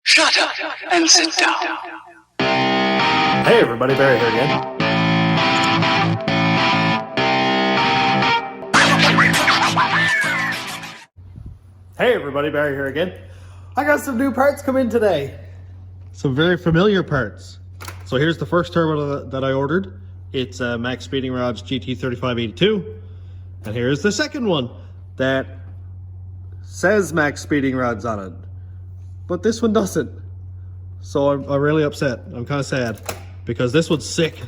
Shut up and sit down. Hey everybody, Barry here again. Hey everybody, Barry here again. I got some new parts come in today. Some very familiar parts. So here's the first turbo that I ordered. It's Max Speeding Rods GT3582. And here's the second one that says Max Speeding Rods on it. But this one doesn't. So I'm really upset. I'm kind of sad because this one's sick.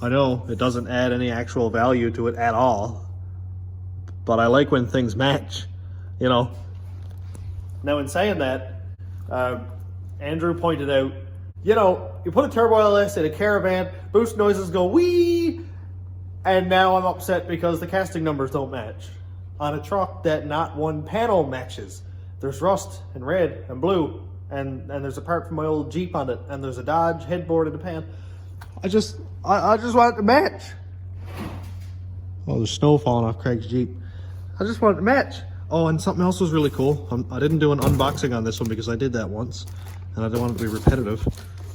I know it doesn't add any actual value to it at all, but I like when things match, you know. Now in saying that, Andrew pointed out, you know, you put a turbo LS in a caravan, boost noises go wee, and now I'm upset because the casting numbers don't match on a truck that not one panel matches. There's rust and red and blue, and there's a part from my old Jeep on it, and there's a Dodge headboard in the pan. I just want it to match. Oh, there's snow falling off Craig's Jeep. I just want it to match. Oh, and something else was really cool. I didn't do an unboxing on this one because I did that once, and I didn't want it to be repetitive.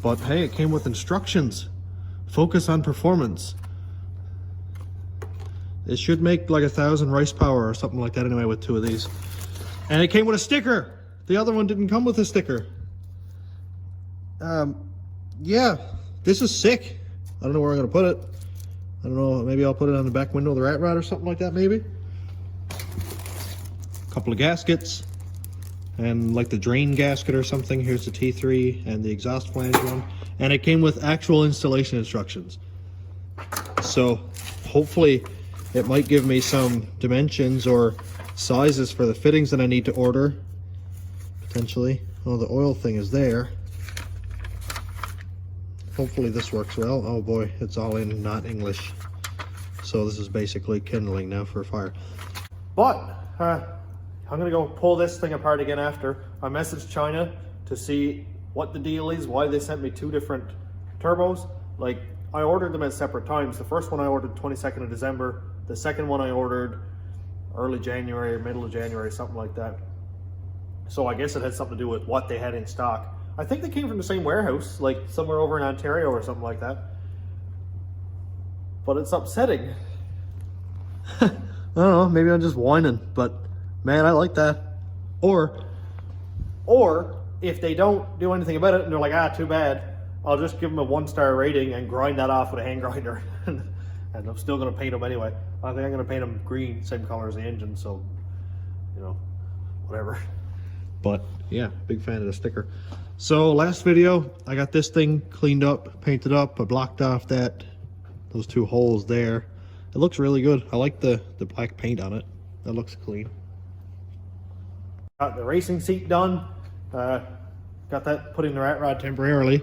But hey, it came with instructions. Focus on performance. It should make like 1,000 rice power or something like that anyway with two of these. And it came with a sticker. The other one didn't come with a sticker. Yeah, this is sick. I don't know where I'm gonna put it. I don't know, maybe I'll put it on the back window of the rat rod or something like that maybe. A couple of gaskets. And like the drain gasket or something. Here's the T3 and the exhaust flange one. And it came with actual installation instructions. So hopefully it might give me some dimensions or sizes for the fittings that I need to order, potentially. Oh, the oil thing is there. Hopefully this works well. Oh boy, it's all in not English. So this is basically kindling now for a fire. But I'm gonna go pull this thing apart again after. I messaged China to see what the deal is, why they sent me two different turbos. Like, I ordered them at separate times. The first one I ordered 22nd of December. The second one I ordered early January or middle of January, something like that. So I guess it had something to do with what they had in stock. I think they came from the same warehouse, like somewhere over in Ontario or something like that. But it's upsetting. I don't know, maybe I'm just whining, but man, I like that. Or if they don't do anything about it and they're like, ah, too bad, I'll just give them a 1-star rating and grind that off with a hand grinder. And I'm still gonna paint them anyway. I think I'm gonna paint them green, same color as the engine, so, you know, whatever. But yeah, big fan of the sticker. So last video, I got this thing cleaned up, painted up. I blocked off those two holes there. It looks really good. I like the black paint on it. That looks clean. Got the racing seat done. Got that put in the rat rod temporarily.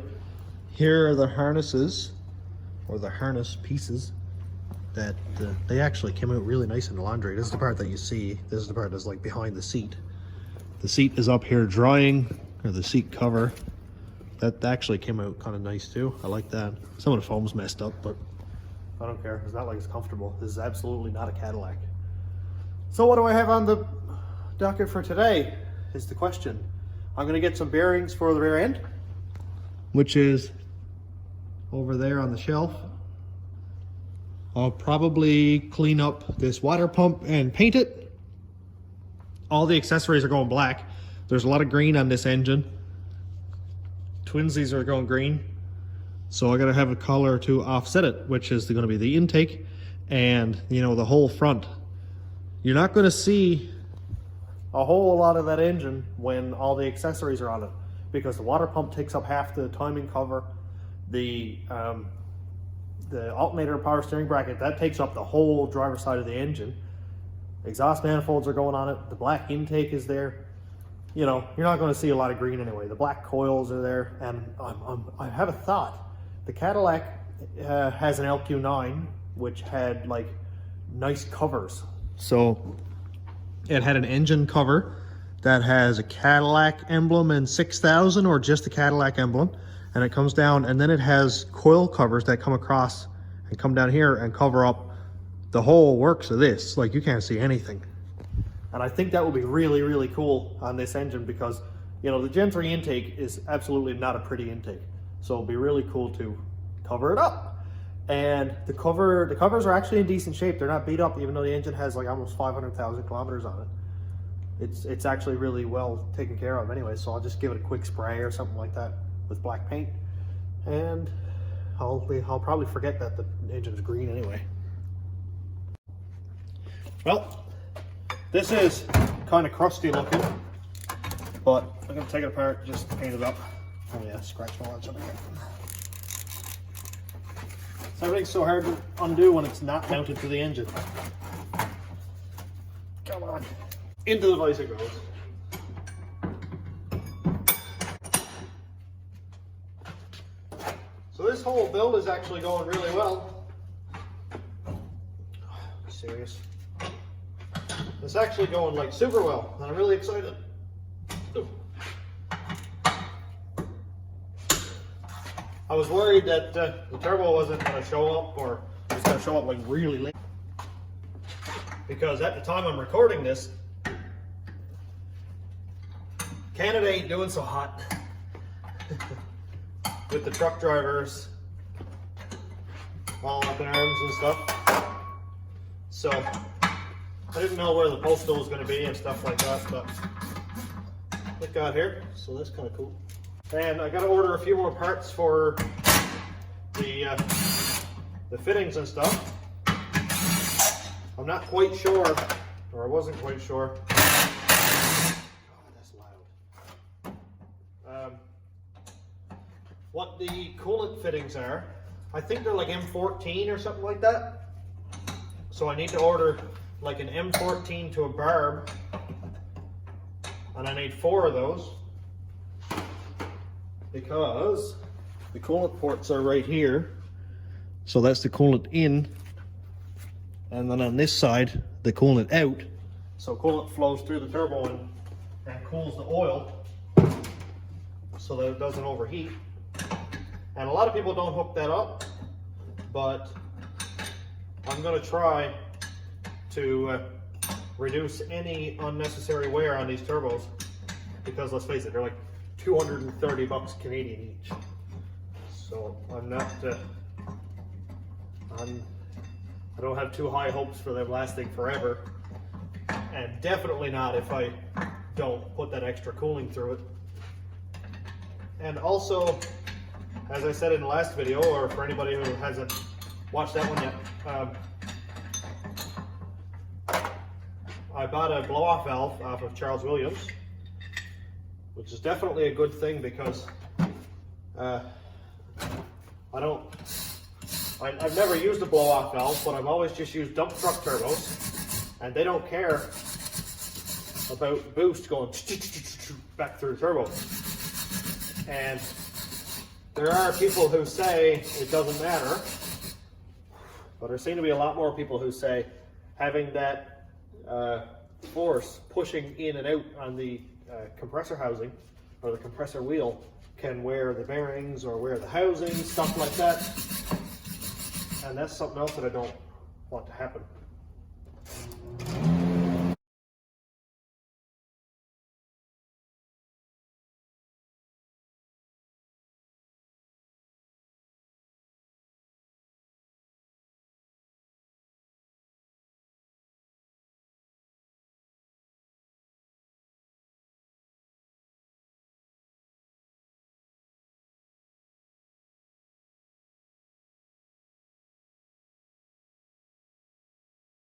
Here are the harnesses, or the harness pieces, that they actually came out really nice in the laundry. This is the part that you see. This is the part that's like behind the seat. The seat is up here drying, or the seat cover. That actually came out kind of nice too. I like that. Some of the foam's messed up, but I don't care. It's not like it's comfortable. This is absolutely not a Cadillac. So what do I have on the docket for today is the question. I'm gonna get some bearings for the rear end, which is over there on the shelf. I'll probably clean up this water pump and paint it. All the accessories are going black. There's a lot of green on this engine. Twinsies are going green. So I gotta have a color to offset it, which is gonna be the intake and, you know, the whole front. You're not gonna see a whole lot of that engine when all the accessories are on it, because the water pump takes up half the timing cover. The alternator power steering bracket, that takes up the whole driver's side of the engine. Exhaust manifolds are going on it. The black intake is there. You know, you're not going to see a lot of green anyway. The black coils are there, and I have a thought. The Cadillac has an LQ9, which had like nice covers. So it had an engine cover that has a Cadillac emblem and 6000, or just a Cadillac emblem. And it comes down, and then it has coil covers that come across and come down here and cover up the whole works of this. Like, you can't see anything. And I think that would be really, really cool on this engine, because You know, the Gen 3 intake is absolutely not a pretty intake. So it'll be really cool to cover it up. And the covers are actually in decent shape. They're not beat up, even though the engine has like almost 500,000 kilometers on it. It's actually really well taken care of anyway. So I'll just give it a quick spray or something like that with black paint. And I'll probably forget that the engine's green anyway. Well, this is kind of crusty looking, but I'm gonna take it apart, just paint it up. Oh yeah, scratch my lunch on again. Everything's so hard to undo when it's not mounted to the engine. Come on. Into the vise it goes. So this whole build is actually going really well. Serious. It's actually going like super well, and I'm really excited. Ooh. I was worried that the turbo wasn't going to show up, or it was going to show up like really late. Because at the time I'm recording this, Canada ain't doing so hot with the truck drivers all up in arms and stuff. So I didn't know where the postal was going to be and stuff like that, but it got here, so that's kind of cool. And I got to order a few more parts for the fittings and stuff. I'm not quite sure, or I wasn't quite sure. Oh, that's loud. What the coolant fittings are. I think they're like M14 or something like that. So I need to order like an M14 to a barb, and I need 4 of those because the coolant ports are right here. So that's the coolant in, and then on this side the coolant out. So coolant flows through the turbo and cools the oil so that it doesn't overheat. And a lot of people don't hook that up, but I'm going to try to reduce any unnecessary wear on these turbos, because let's face it, they're like 230 bucks Canadian each. So I'm not, I don't have too high hopes for them lasting forever, and definitely not if I don't put that extra cooling through it. And also, as I said in the last video, or for anybody who hasn't watched that one yet, I bought a blow-off valve off of Charles Williams, which is definitely a good thing, because I've never used a blow-off valve, but I've always just used dump truck turbos, and they don't care about boost going back through the turbo. And there are people who say it doesn't matter, but there seem to be a lot more people who say having that force pushing in and out on the compressor housing or the compressor wheel can wear the bearings or wear the housing, stuff like that. And that's something else that I don't want to happen.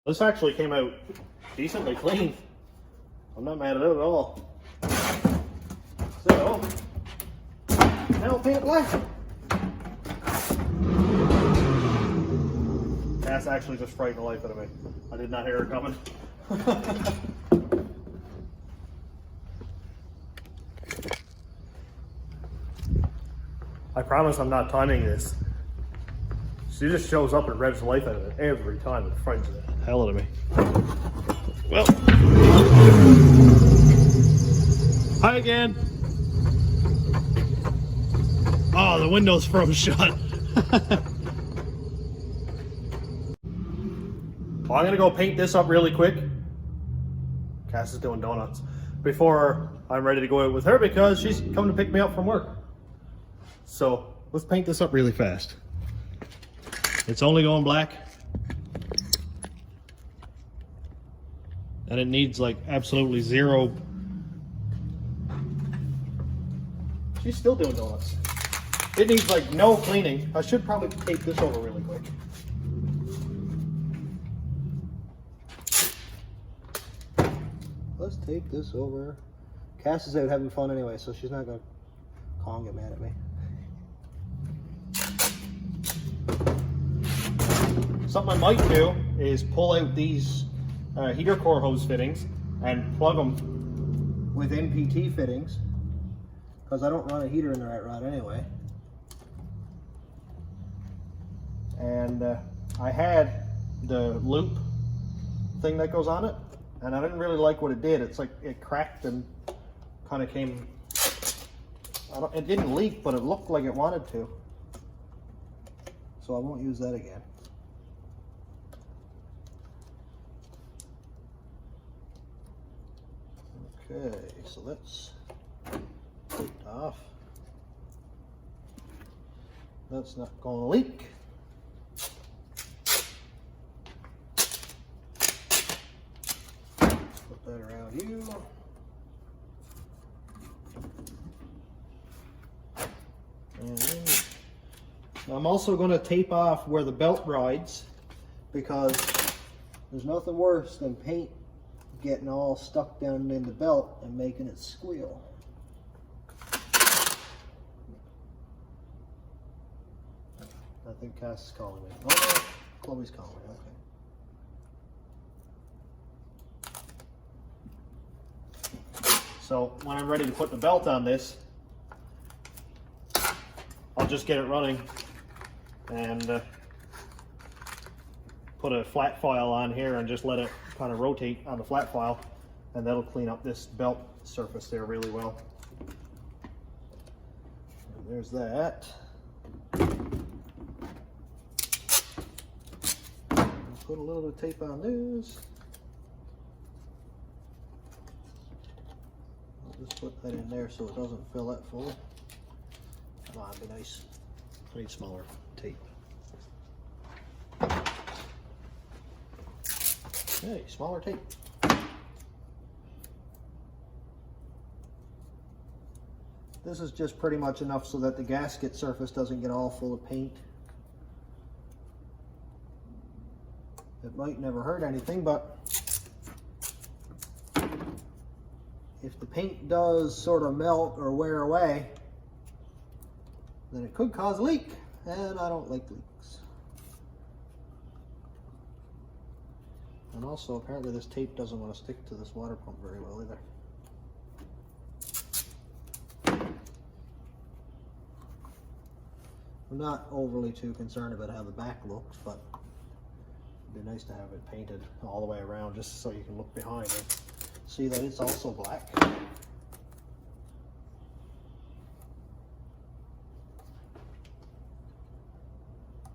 This actually came out decently clean. I'm not mad at it at all. So, now I'll paint it black. That's actually just frightened the life out of me. I did not hear it coming. I promise I'm not timing this. She just shows up and revs the life out of it every time. It frightens the hell out of me. Well, hi again. Oh, the window's froze shut. Well, I'm gonna go paint this up really quick. Cass is doing donuts. before I'm ready to go out with her because she's coming to pick me up from work. So let's paint this up really fast. It's only going black. And it needs like absolutely zero. She's still doing donuts. It needs like no cleaning. I should probably tape this over really quick. Let's tape this over. Cass is out having fun anyway, so she's not gonna call and get mad at me. Something I might do is pull out these heater core hose fittings and plug them with NPT fittings, because I don't run a heater in the right rod anyway. And I had the loop thing that goes on it, and I didn't really like what it did. It's like it cracked and kind of came, it didn't leak, but it looked like it wanted to. So I won't use that again. Okay, so let's take it off. That's not going to leak. Put that around you. And then I'm also going to tape off where the belt rides, because there's nothing worse than paint getting all stuck down in the belt and making it squeal. I think Cass is calling me. Oh no, Chloe's calling me, okay. So when I'm ready to put the belt on this, I'll just get it running and put a flat file on here and just let it kind of rotate on the flat file, and that'll clean up this belt surface there really well. And there's that. I'll put a little bit of tape on this. I'll just put that in there so it doesn't fill that full. Come on, be nice. I need smaller tape. Okay, smaller tape. This is just pretty much enough so that the gasket surface doesn't get all full of paint. It might never hurt anything, but if the paint does sort of melt or wear away, then it could cause a leak, and I don't like leaks. And also, apparently this tape doesn't want to stick to this water pump very well either. I'm not overly too concerned about how the back looks, but it'd be nice to have it painted all the way around just so you can look behind and see that it's also black.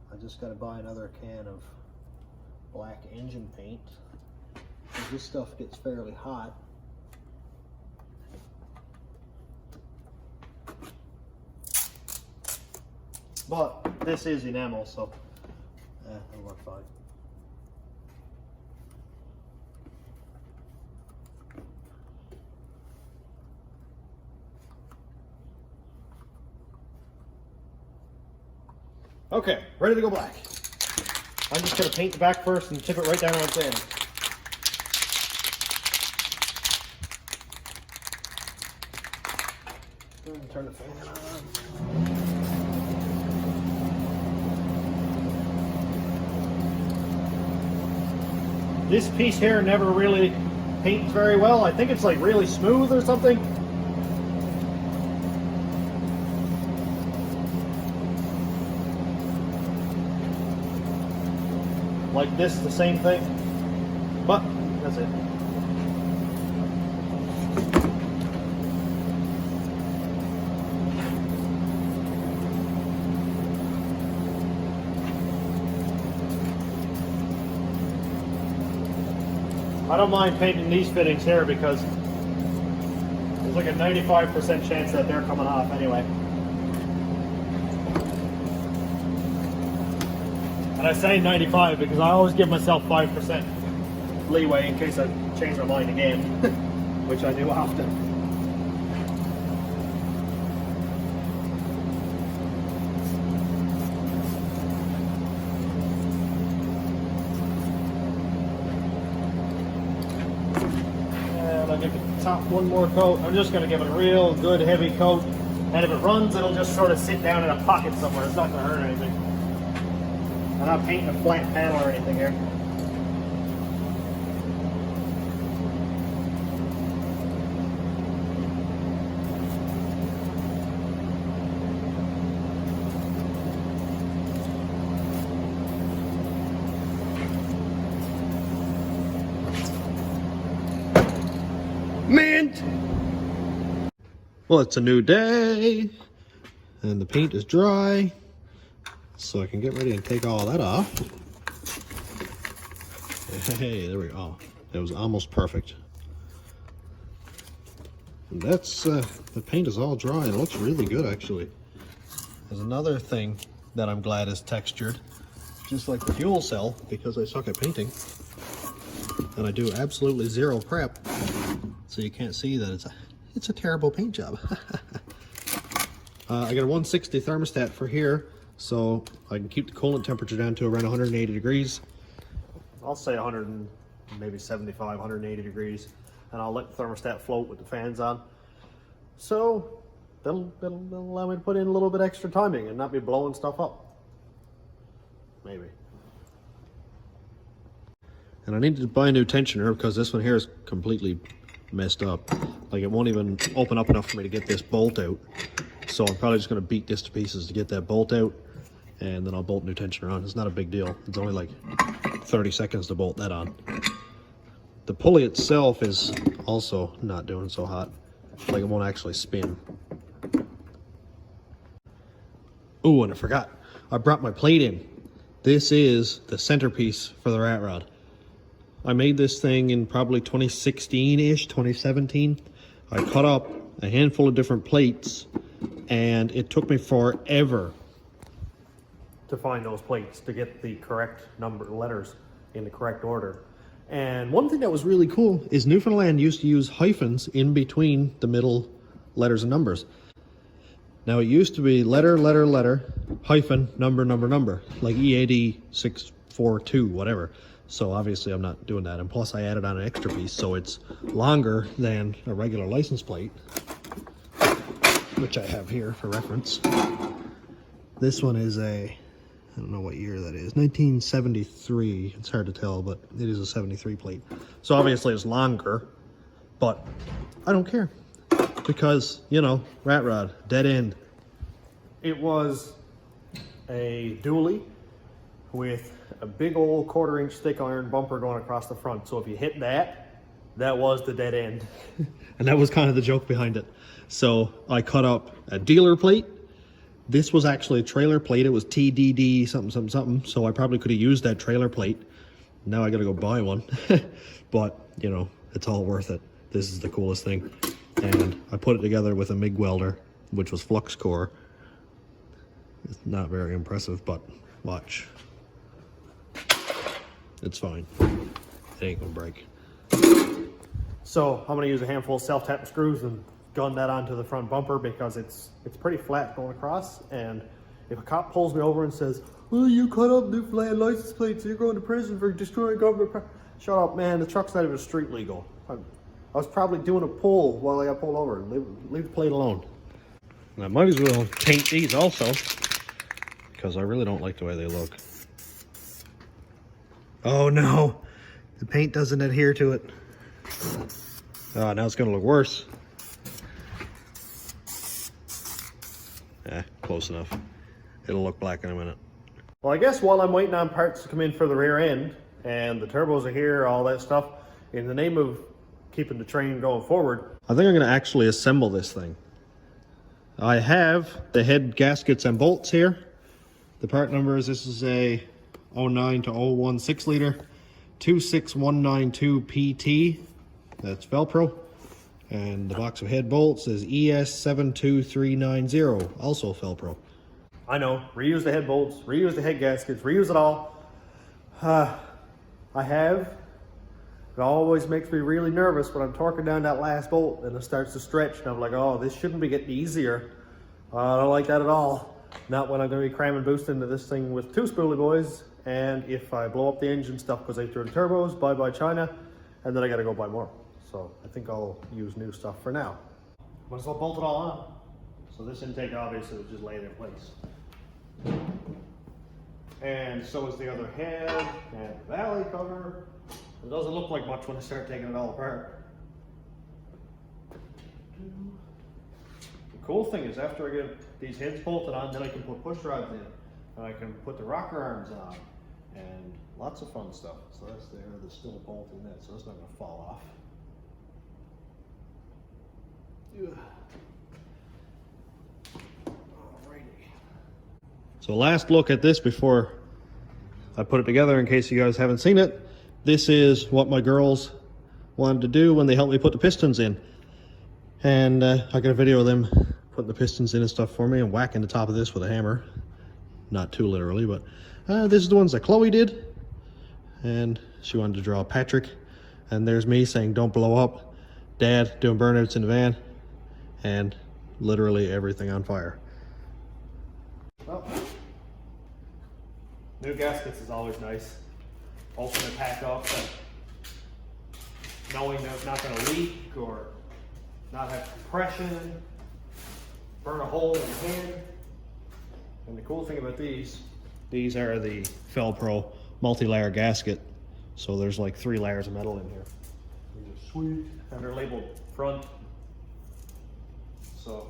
I just got to buy another can of black engine paint, because this stuff gets fairly hot. But this is enamel, so it'll work fine. Okay, ready to go black. I'm just going to paint the back first and tip it right down on its end. Turn the fan on. This piece here never really paints very well. I think it's like really smooth or something. Like this, the same thing, but that's it. I don't mind painting these fittings here because There's like a 95% chance that they're coming off anyway. And I say 95 because I always give myself 5% leeway in case I change my mind again, which I do often. And I'll give the top one more coat. I'm just going to give it a real good heavy coat. And if it runs, it'll just sort of sit down in a pocket somewhere. It's not going to hurt anything. I'm not painting a flat panel or anything here. Mint! Well, it's a new day, and the paint is dry, so I can get ready and take all that off. Hey, there we go. Oh, it was almost perfect. And that's, the paint is all dry, and it looks really good, actually. There's another thing that I'm glad is textured, just like the fuel cell, because I suck at painting. And I do absolutely zero prep, so you can't see that it's a terrible paint job. I got a 160 thermostat for here, so I can keep the coolant temperature down to around 180 degrees. I'll say 100 and maybe 75, 180 degrees, and I'll let the thermostat float with the fans on. So that'll allow me to put in a little bit extra timing and not be blowing stuff up. Maybe. And I need to buy a new tensioner because this one here is completely messed up. Like, it won't even open up enough for me to get this bolt out. So I'm probably just going to beat this to pieces to get that bolt out, and then I'll bolt new tensioner on. It's not a big deal. It's only like 30 seconds to bolt that on. The pulley itself is also not doing so hot. Like, it won't actually spin. Oh, and I forgot. I brought my plate in. This is the centerpiece for the rat rod. I made this thing in probably 2016-ish, 2017. I cut up a handful of different plates, and it took me forever to find those plates, to get the correct number letters in the correct order. And one thing that was really cool is Newfoundland used to use hyphens in between the middle letters and numbers. Now, it used to be letter, letter, letter, hyphen, number, number, number, like EAD 642, whatever. So obviously I'm not doing that, and plus I added on an extra piece, so it's longer than a regular license plate, which I have here for reference. This one is a, I don't know what year that is, 1973. It's hard to tell, but it is a 73 plate. So obviously it's longer, but I don't care because, you know, rat rod, dead end. It was a dually with a big old 1/4 inch thick iron bumper going across the front. So if you hit that, that was the dead end. And that was kind of the joke behind it. So I cut up a dealer plate. This was actually a trailer plate. It was TDD something, something, something. So I probably could have used that trailer plate. Now I gotta go buy one. But, you know, it's all worth it. This is the coolest thing. And I put it together with a MIG welder, which was flux core. It's not very impressive, but watch. It's fine. It ain't gonna break. So I'm gonna use a handful of self-tapping screws and gun that onto the front bumper because it's pretty flat going across. And if a cop pulls me over and says, "Oh, you cut up Newfoundland license plates, so you're going to prison for destroying government," shut up, man. The truck's not even street legal. I was probably doing a pull while I got pulled over. Leave the plate alone. And I might as well paint these also because I really don't like the way they look. Oh no, the paint doesn't adhere to it. Oh, now it's gonna look worse. Close enough. It'll look black in a minute. Well, I guess while I'm waiting on parts to come in for the rear end, and the turbos are here, all that stuff, in the name of keeping the train going forward, I think I'm gonna actually assemble this thing. I have the head gaskets and bolts here. The part numbers, this is a 09 to 01 6 liter 26192 PT. That's Velcro. And the box of head bolts is ES72390, also Felpro. I know, reuse the head bolts, reuse the head gaskets, reuse it all. I have. It always makes me really nervous when I'm torquing down that last bolt and it starts to stretch and I'm like, oh, this shouldn't be getting easier. I don't like that at all. Not when I'm going to be cramming boost into this thing with 2 spoolie boys, and if I blow up the engine stuff because they threw the turbos, bye China, and then I got to go buy more. So I think I'll use new stuff for now. Might as well bolt it all on. So this intake obviously is just laying in place. And so is the other head and the valley cover. It doesn't look like much when I start taking it all apart. The cool thing is after I get these heads bolted on, then I can put push rods in, and I can put the rocker arms on, and lots of fun stuff. So that's there, there's still a bolt in that, so it's not going to fall off. Alrighty. So last look at this before I put it together in case you guys haven't seen it. This is what my girls wanted to do when they helped me put the pistons in. And I got a video of them putting the pistons in and stuff for me and whacking the top of this with a hammer. Not too literally, but this is the ones that Chloe did. And she wanted to draw Patrick. And there's me saying, don't blow up. Dad doing burnouts in the van. And literally everything on fire. Well, new gaskets is always nice. Open the pack up and knowing that it's not going to leak or not have compression, burn a hole in the hand. And the cool thing about these are the Felpro multi-layer gasket. So there's like 3 layers of metal in here. These are sweet, and they're labeled front. So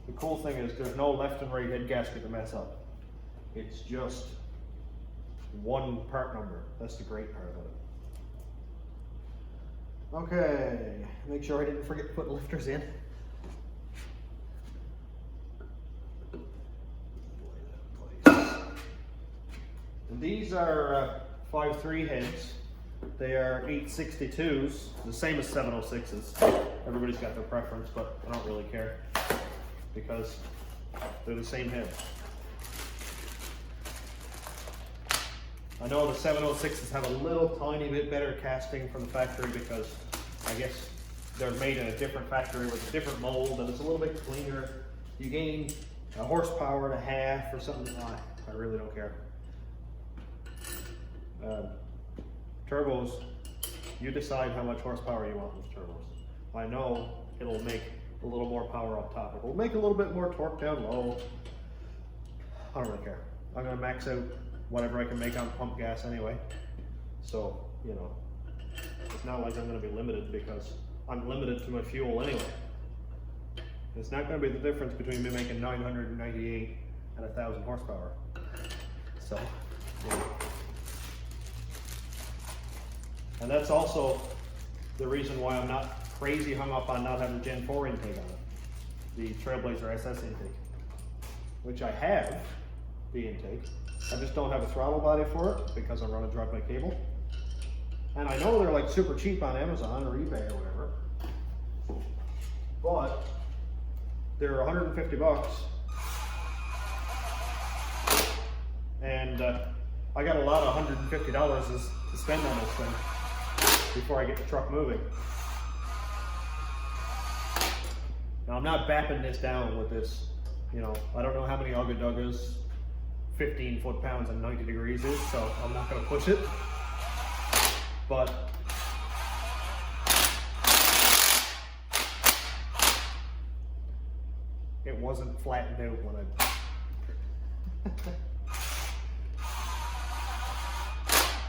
the cool thing is there's no left and right head gasket to mess up. It's just one part number. That's the great part of it. Okay, make sure I didn't forget to put lifters in. And these are 5.3 heads. They are 862s, the same as 706s. Everybody's got their preference, but I don't really care because they're the same head. I know the 706s have a little tiny bit better casting from the factory because I guess they're made in a different factory with a different mold and it's a little bit cleaner. You gain a horsepower and a half or something. I really don't care. Turbos, you decide how much horsepower you want with turbos. I know it'll make a little more power up top. It'll make a little bit more torque down low. I don't really care. I'm gonna max out whatever I can make on pump gas anyway. So, you know, it's not like I'm gonna be limited because I'm limited to my fuel anyway. It's not gonna be the difference between me making 998 and 1,000 horsepower. So, yeah. And that's also the reason why I'm not crazy hung up on not having Gen 4 intake on it. The Trailblazer SS intake, which I have the intake. I just don't have a throttle body for it because I'm running drive by cable. And I know they're like super cheap on Amazon or eBay or whatever, but they're 150 bucks. And I got a lot of $150 to spend on this thing before I get the truck moving. Now I'm not bapping this down with this, you know, I don't know how many Ugga Duggas 15 foot-pounds and 90 degrees is, so I'm not gonna push it. But it wasn't flattened out when I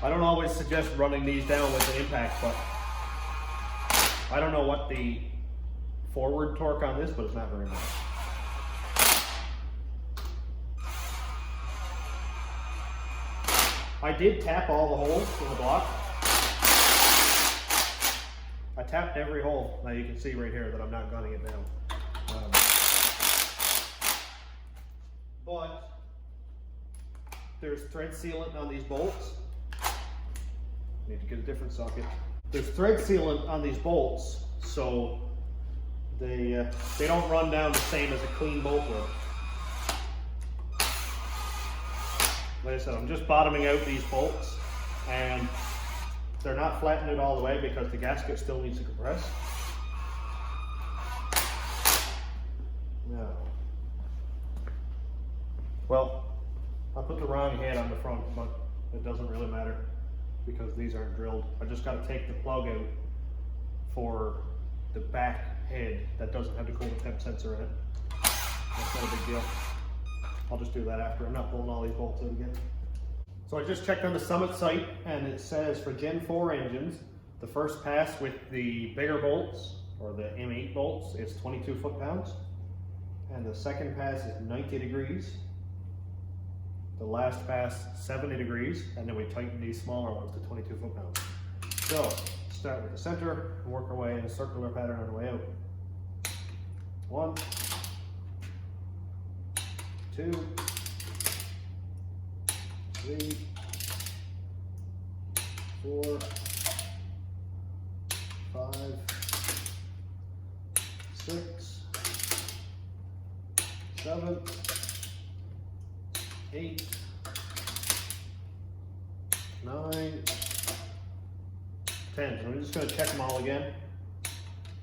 I don't always suggest running these down with the impact, but I don't know what the forward torque on this, but it's not very much. I did tap all the holes in the block. I tapped every hole. Now you can see right here that I'm not gunning it down. But there's thread sealant on these bolts. Need to get a different socket. There's thread sealant on these bolts, so they don't run down the same as a clean bolt would. Like I said, I'm just bottoming out these bolts, and they're not flattened it all the way because the gasket still needs to compress. No. Well, I put the wrong head on the front, but it doesn't really matter because these aren't drilled. I just got to take the plug out for the back head that doesn't have the cool temp sensor in it. That's not a big deal. I'll just do that after. I'm not pulling all these bolts out again. So I just checked on the Summit site, and it says for Gen 4 engines, the first pass with the bigger bolts, or the M8 bolts, is 22 foot-pounds. And the second pass is 90 degrees. The last pass, 70 degrees, and then we tighten these smaller ones to 22 foot-pounds. So, start with the center, and work our way in a circular pattern on the way out. 1, 2, 3, 4, 5, 6, 7, 8, 9, 10. So I'm just going to check them all again,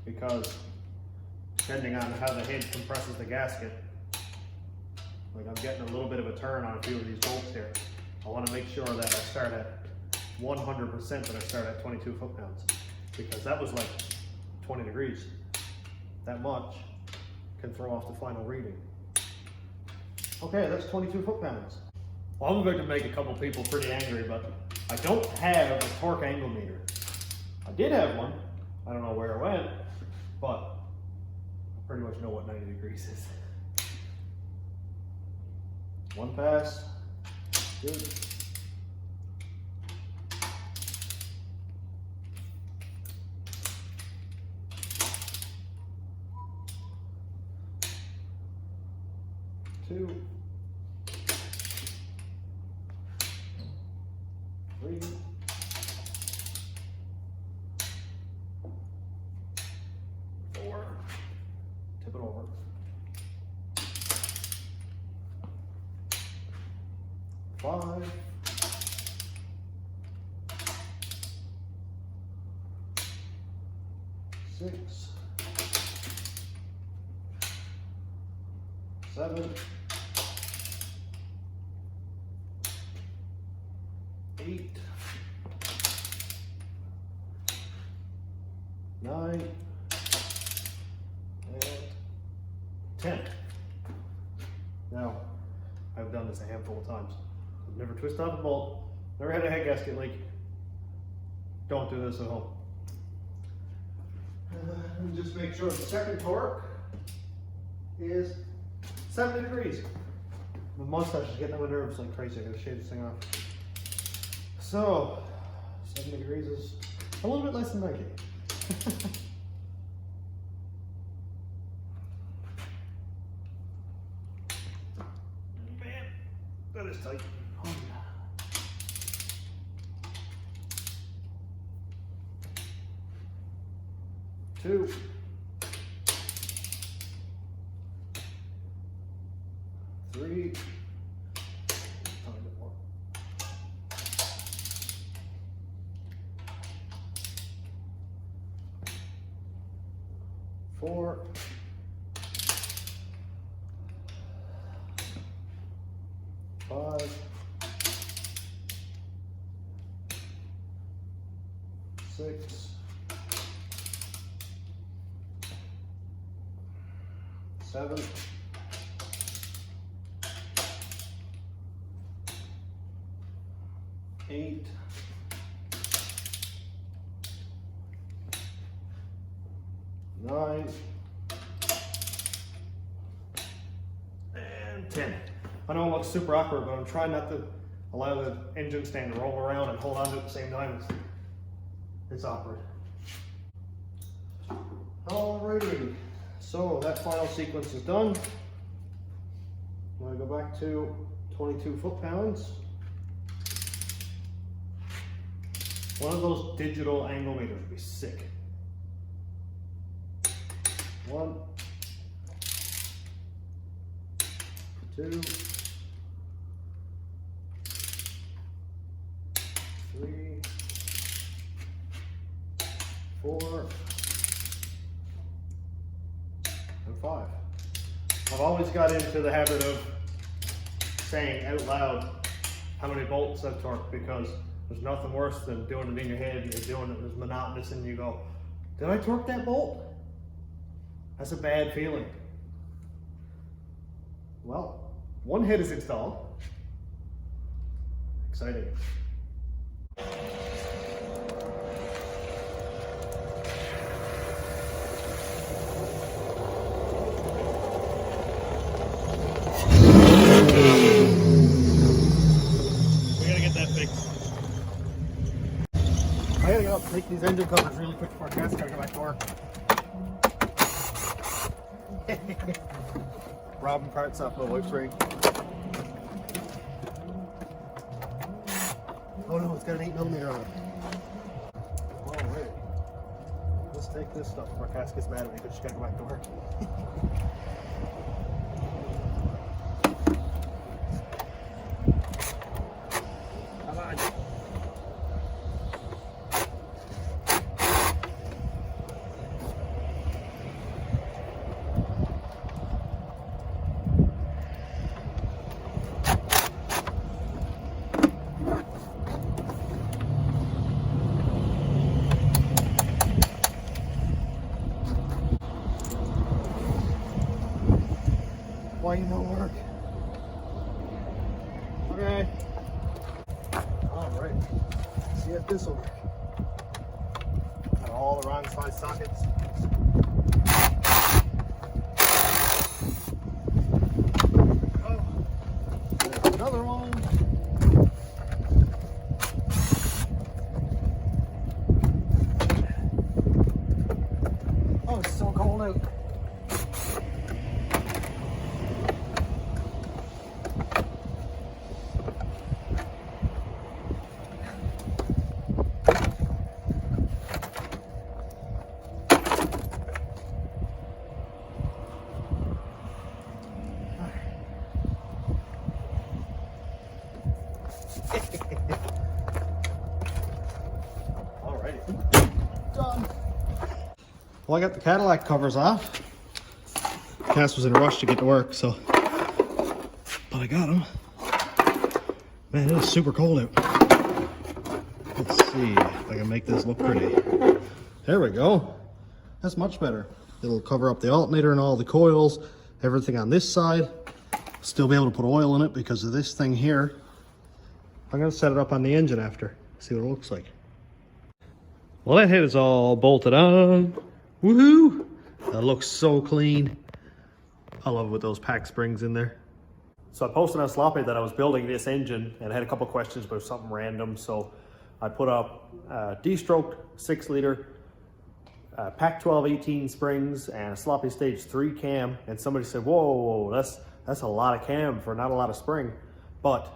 because depending on how the head compresses the gasket, like I'm getting a little bit of a turn on a few of these bolts here. I want to make sure that I start at 100%, that I start at 22 foot-pounds, because that was like 20 degrees. That much can throw off the final reading. Okay, that's 22 foot-pounds. Well, I'm going to make a couple people pretty angry, but I don't have a torque angle meter. I did have one. I don't know where it went, but I pretty much know what 90 degrees is. One pass, good. Two, 3, 4, tip it over. 5, 6, 7, 8, 9, and 10. Now, I've done this a handful of times. I've never twisted off a bolt, never had a head gasket leak. Don't do this at home. Let me just make sure the second torque is 70 degrees. My mustache is getting on my nerves like crazy. I gotta shave this thing off. So, 70 degrees is a little bit less than 90. Man, that is tight. Oh, yeah. 2, 3, 4, 5, 6, 7, 8, 9, and 10. I know it looks super awkward, but I'm trying not to allow the engine stand to roll around and hold on to it at the same time. It's awkward. Alrighty, so that final sequence is done. I'm going to go back to 22 foot-pounds. One of those digital angle meters would be sick. 1, 2, 3, 4, and 5. I've always got into the habit of saying out loud how many bolts I've torqued, because there's nothing worse than doing it in your head and you're doing it and it's monotonous and you go, did I torque that bolt? That's a bad feeling. Well, one head is installed. Exciting. I gotta go up and take these engine covers really quick before gas gotta go back to work. Robbing parts off my wife's rig. Oh no, it's got an 8mm on it. Alright. Let's take this stuff before Cass gets mad at me because she gotta go back to work. Come on. Why you don't work? Okay. Alright. See if this will work. Got all the wrong size sockets. Oh. There's another one. Oh, it's so cold out. Alrighty, done. Well, I got the Cadillac covers off. Cass was in a rush to get to work, so, but I got them. Man, it is super cold out. Let's see if I can make this look pretty. There we go. That's much better. It'll cover up the alternator and all the coils, everything on this side. Still be able to put oil in it because of this thing here. I'm gonna set it up on the engine after, see what it looks like. Well, that head is all bolted on. Woohoo! That looks so clean. I love it with those pack springs in there. So I posted on Sloppy that I was building this engine and I had a couple questions about something random. So I put up Destroked 6-liter, Pack 12 18 springs and a Sloppy Stage 3 cam. And somebody said, whoa, that's a lot of cam for not a lot of spring. But,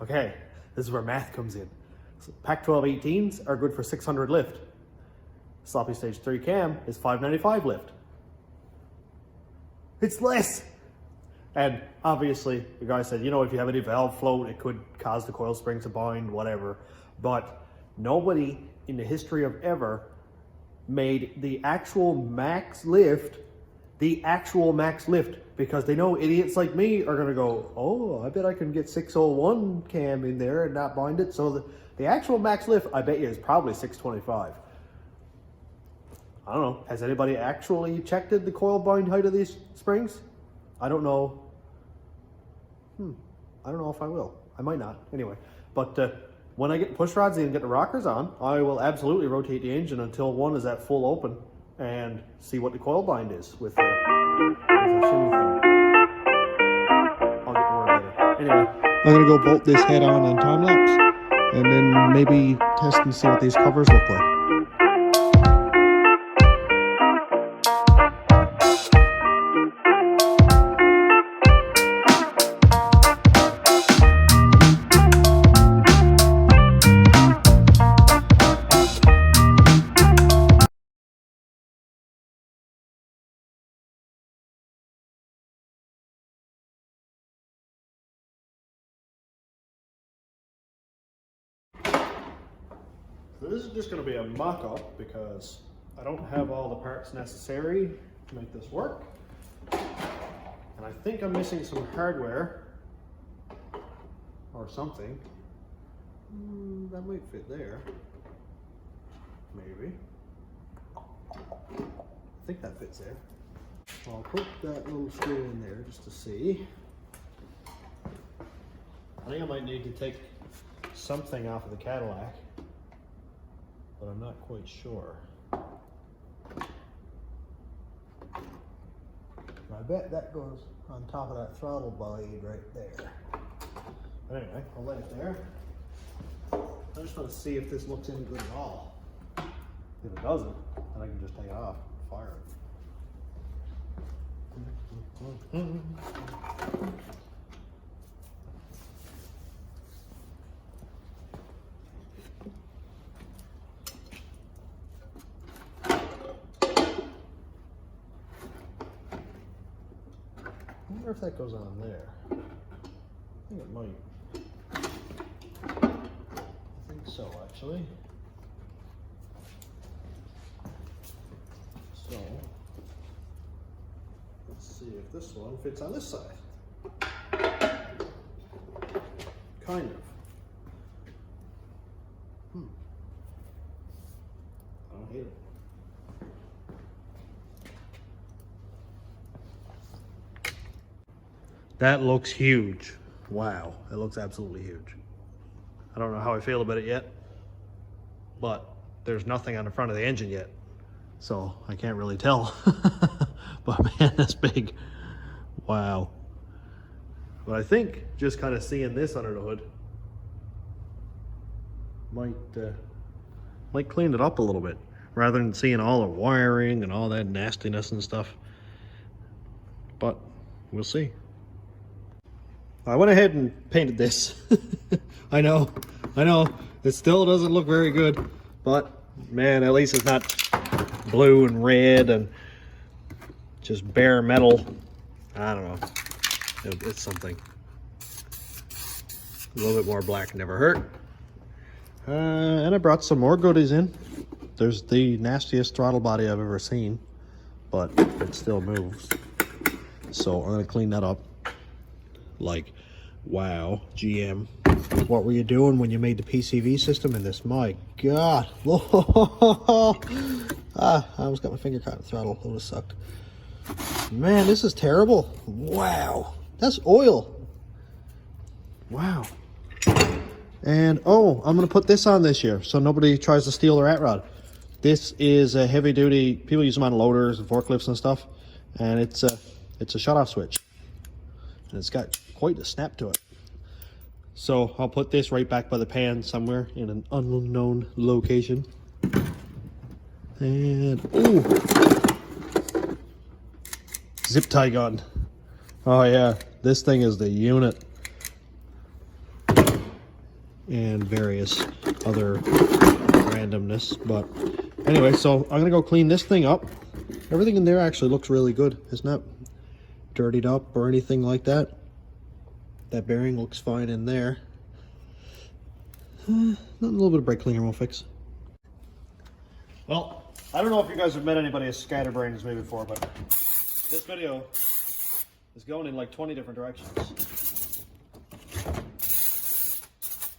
okay, this is where math comes in. So Pack 12 18s are good for 600 lift. Sloppy Stage 3 cam is 595 lift. It's less. And obviously, the guy said, you know, if you have any valve float, it could cause the coil spring to bind, whatever. But nobody in the history of ever made the actual max lift, because they know idiots like me are gonna go, oh, I bet I can get 601 cam in there and not bind it. So the actual max lift, I bet you, is probably 625. I don't know, has anybody actually checked the coil bind height of these springs? I don't know. I don't know if I will. I might not, anyway. But when I get push rods in and get the rockers on, I will absolutely rotate the engine until one is at full open and see what the coil bind is with the shimmy thing. I'll get to work later. Anyway, I'm gonna go bolt this head on time lapse and then maybe test and see what these covers look like. This is just going to be a mock-up because I don't have all the parts necessary to make this work. And I think I'm missing some hardware or something. That might fit there. Maybe. I think that fits there. I'll put that little screw in there just to see. I think I might need to take something off of the Cadillac, but I'm not quite sure. I bet that goes on top of that throttle blade right there. But anyway, I'll let it there. I just want to see if this looks any good at all. If it doesn't, then I can just take it off and fire it. I wonder if that goes on there. I think it might. I think so, actually. So, let's see if this one fits on this side. Kind of. I don't hate it. That looks huge. Wow, it looks absolutely huge. I don't know how I feel about it yet, but there's nothing on the front of the engine yet, so I can't really tell. But man, that's big. Wow. But I think just kind of seeing this under the hood might clean it up a little bit, rather than seeing all the wiring and all that nastiness and stuff. But we'll see. I went ahead and painted this. I know, it still doesn't look very good, but man, at least it's not blue and red and just bare metal. I don't know, it's something. A little bit more black never hurt. And I brought some more goodies in. There's the nastiest throttle body I've ever seen, but it still moves. So I'm gonna clean that up. Like, wow, GM, what were you doing when you made the PCV system in this? My God. I almost got my finger caught in the throttle. It would have sucked. Man, this is terrible. Wow, that's oil. Wow. And oh, I'm gonna put this on this year so nobody tries to steal the rat rod. This is a heavy duty, people use them on loaders and forklifts and stuff, and it's a shut-off switch. And it's got quite a snap to it. So I'll put this right back by the pan somewhere in an unknown location. And ooh, zip tie gun. Oh yeah, this thing is the unit. And various other randomness. But anyway, so I'm gonna go clean this thing up. Everything in there actually looks really good. It's not dirtied up or anything like that. That bearing looks fine in there. A little bit of brake cleaner will fix. Well, I don't know if you guys have met anybody as scatterbrained as me before, but this video is going in like 20 different directions.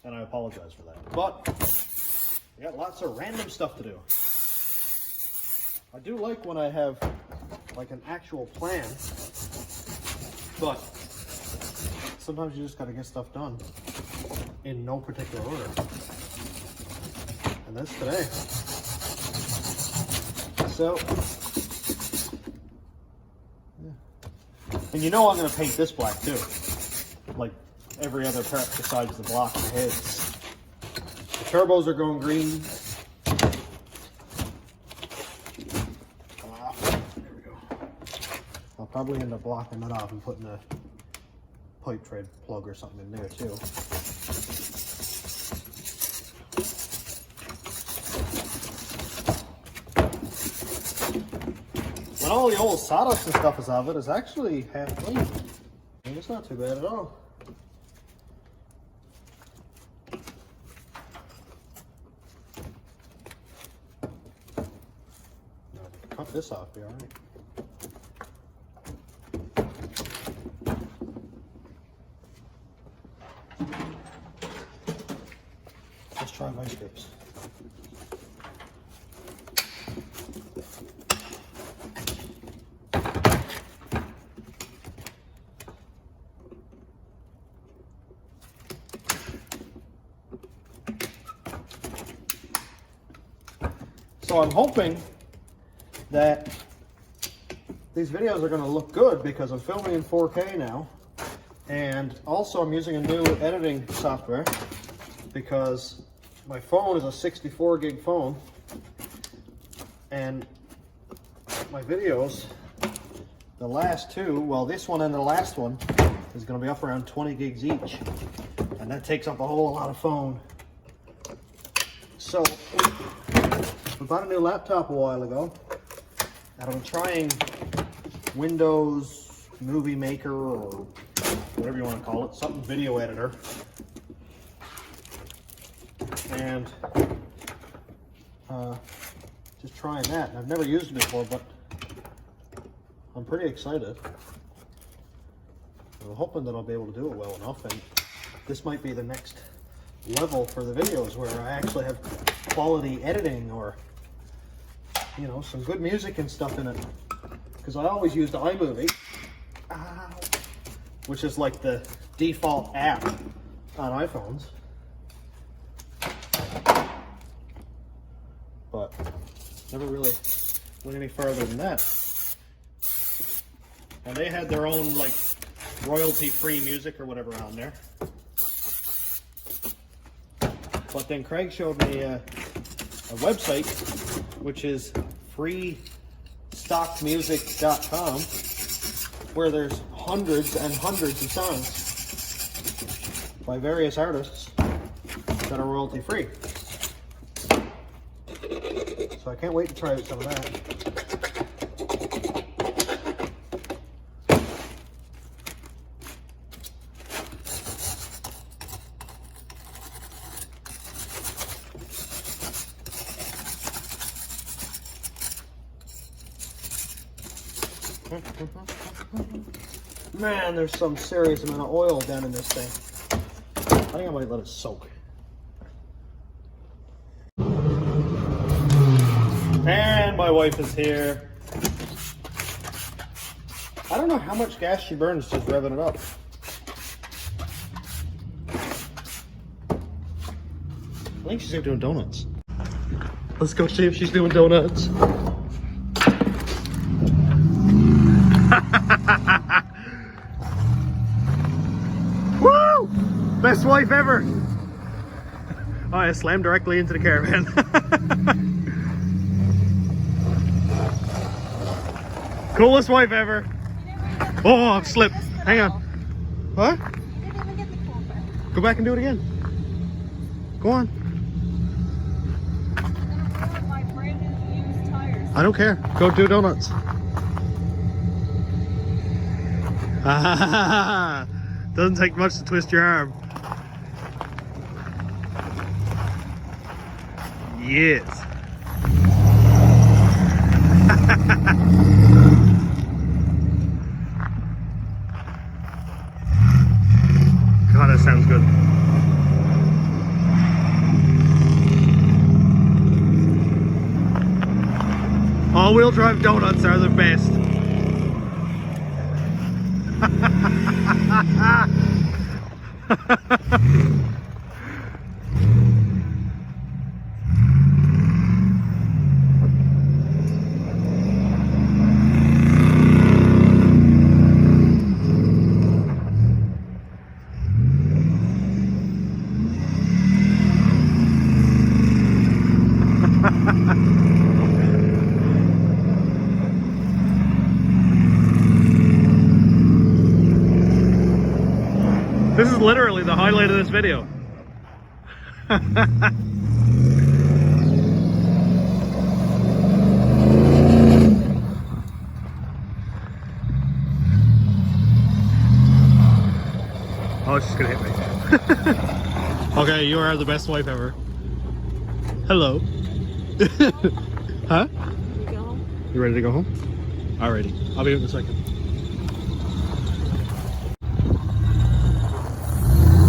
And I apologize for that. But I got lots of random stuff to do. I do like when I have like an actual plan, but sometimes you just gotta get stuff done in no particular order. And that's today. So, yeah. And you know I'm gonna paint this black too. Like every other part besides the block and the heads. The turbos are going green. There we go. I'll probably end up blocking that off and putting a pipe tread plug or something in there too. When all the old sawdust and stuff is out of it, it's actually half clean. And it's not too bad at all. this off, be all right. Let's try vice grips. So I'm hoping that these videos are going to look good because I'm filming in 4K now, and also I'm using a new editing software because my phone is a 64 gig phone, and my videos, the last two, well, this one and the last one is going to be up around 20 gigs each, and that takes up a whole lot of phone. So I bought a new laptop a while ago, and I'm trying Windows Movie Maker, or whatever you want to call it, something video editor. And just trying that. And I've never used it before, but I'm pretty excited. I'm hoping that I'll be able to do it well enough, and this might be the next level for the videos where I actually have quality editing, or you know, some good music and stuff in it, because I always used iMovie, which is like the default app on iPhones, but never really went any further than that. And they had their own like royalty-free music or whatever on there. But then Craig showed me a website, which is freestockmusic.com, where there's hundreds and hundreds of songs by various artists that are royalty free. So I can't wait to try out some of that. Man, there's some serious amount of oil down in this thing. I think I might let it soak. And my wife is here. I don't know how much gas she burns just revving it up. I think she's doing donuts. Let's go see if she's doing donuts. Woo! Best wife ever! Oh, I slammed directly into the caravan. Coolest wife ever. Oh, I've slipped. Hang on. What? You didn't even get the cool back. Go back and do it again. Go on. I'm gonna ruin my brand new used tires. I don't care. Go do donuts. Doesn't take much to twist your arm. Yes. God, that sounds good. All-wheel drive donuts are the best. This is literally the highlight of this video. Oh, she's gonna hit me. Okay, you are the best wife ever. Hello. Huh? You go. You ready to go home? Alrighty, I'll be in a second.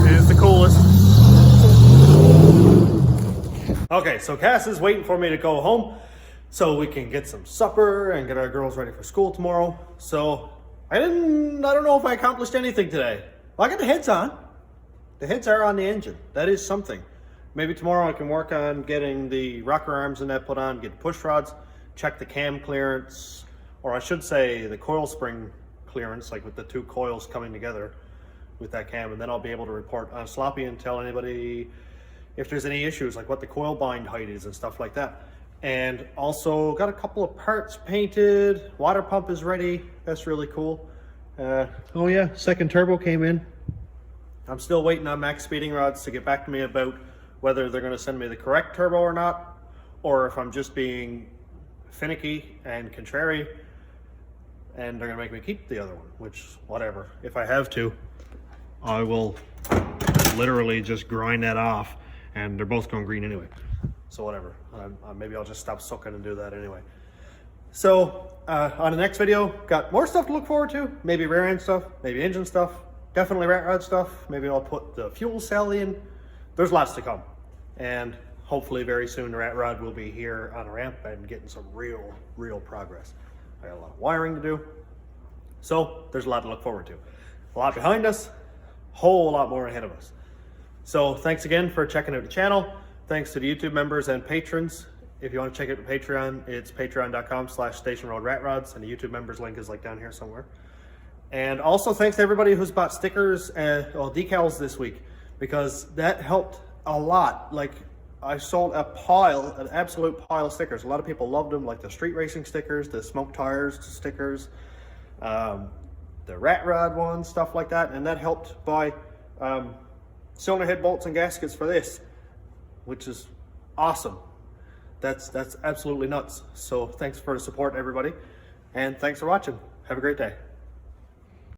It is the coolest. Okay, so Cass is waiting for me to go home so we can get some supper and get our girls ready for school tomorrow. So I don't know if I accomplished anything today. Well, I got the heads on. The heads are on the engine. That is something. Maybe tomorrow I can work on getting the rocker arms and that put on, get the push rods, check the cam clearance, or I should say the coil spring clearance, like with the two coils coming together with that cam, and then I'll be able to report on sloppy and tell anybody if there's any issues, like what the coil bind height is and stuff like that. And also got a couple of parts painted. Water pump is ready. That's really cool. Oh yeah, second turbo came in. I'm still waiting on Max Speeding Rods to get back to me about whether they're going to send me the correct turbo or not, or if I'm just being finicky and contrary and they're going to make me keep the other one, which, whatever. If I have to, I will literally just grind that off, and they're both going green anyway. So whatever. Maybe I'll just stop sucking and do that anyway. So on the next video, got more stuff to look forward to. Maybe rear end stuff, maybe engine stuff, definitely rat rod stuff. Maybe I'll put the fuel cell in. There's lots to come. And hopefully very soon the rat rod will be here on a ramp and getting some real progress. I got a lot of wiring to do. So there's a lot to look forward to. A lot behind us, whole lot more ahead of us. So thanks again for checking out the channel. Thanks to the YouTube members and patrons. If you want to check out the Patreon, it's patreon.com/stationroadratrods, and the YouTube members link is like down here somewhere. And also thanks to everybody who's bought stickers and decals this week, because that helped a lot. Like, I sold an absolute pile of stickers. A lot of people loved them, like the street racing stickers, the smoke tires stickers, the rat rod ones, stuff like that. And that helped buy cylinder head bolts and gaskets for this, which is awesome. That's absolutely nuts. So thanks for the support, everybody, and thanks for watching. Have a great day.